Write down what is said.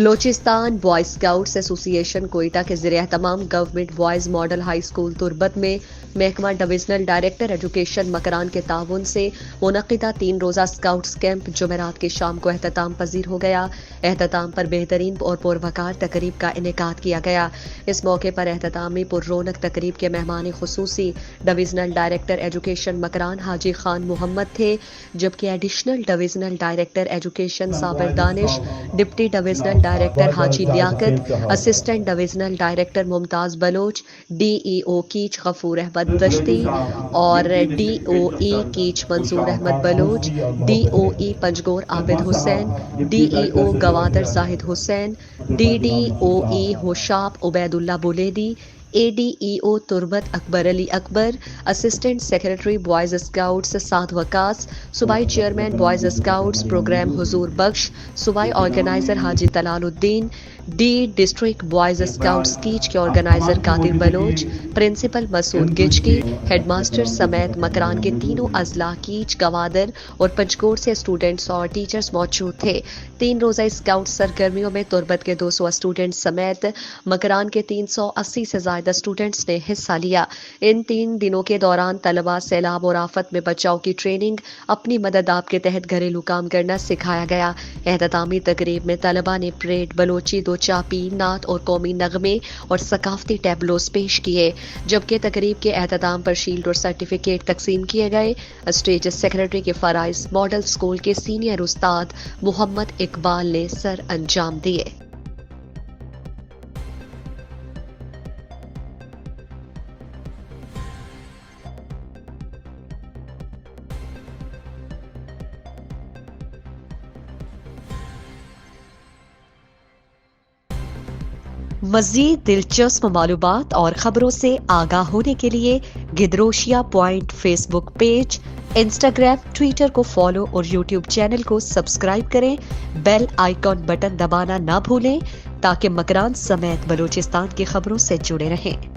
Balochistan boy scouts association Quetta के ज़रिए एहतमाम government boys model high school Turbat में महकमा डिविजनल डायरेक्टर एजुकेशन मकरान के ताउन से मुनक्किदा 3 रोज़ा स्काउट्स कैंप जुमेरात की शाम को एहतमाम पजीर हो गया। एहतमाम पर बेहतरीन और पुरवकार तकरीब का इनेकाद किया गया। इस मौके पर एहतमामी पुररौनक तकरीब के मेहमान खुसूसी divisional director education Makran Haji Khan Mohammad थे, जबकि additional divisional director education Sabir Danish, deputy divisional director Haji Liaquat, assistant divisional director Mumtaz Baloch, DEO Kech Ghafoor Ahmed Dashti और DOE Kech Mansoor Ahmed Baloch, DOE Panjgur Abid Hussain, DEO Gwadar Zahid Hussain, DDOE Hoshab Ubaidullah Buledi, ADEO Turbat Akbar Ali Akbar, assistant secretary boys scouts Saad Waqas, सूबाई चेयरमैन बॉयज स्काउट्स प्रोग्राम हुजूर बख्श, सूबाई organiser Haji Talaluddin, district boys scouts Kech के organiser Qadir Baloch, principal Masood Gichki, headmaster समेत मकरान के तीनों अजला कीच, गवादर और पंचकोट से स्टूडेंट्स और टीचर्स मौजूद थे। 3 रोज़ा स्काउट सरगर्मियों में तुर्बत के 200 स्टूडेंट्स समेत मकरान के 380 से ज्यादा स्टूडेंट्स ने हिस्सा लिया। इन 3 दिनों के दौरान तलबा सैलाब और आफत में बचाव की ट्रेनिंग, अपनी मदद आप के तहत घरेलू काम करना सिखाया गया। एहतमामी तकरीब में तलबा ने परेड, बलोची, दो चापी, नात और कौमी नगमे और सकाफती टैबलोस पेश किए, जबकि तकरीब के एहतमाम पर शील्ड और सर्टिफिकेट तकसीम किए गए। स्टेट सेक्रेटरी के फराइज मॉडल स्कूल के सीनियर उस्ताद मोहम्मद इकबाल ने सर अंजाम दिए। मज़ीद दिलचस्प मालूमात और खबरों से आगाह होने के लिए Gedrosia point Facebook page, Instagram, Twitter को फॉलो और यूट्यूब चैनल को सब्सक्राइब करें। बेल आइकॉन बटन दबाना ना भूलें ताकि मकरान समेत बलूचिस्तान की खबरों से जुड़े रहें।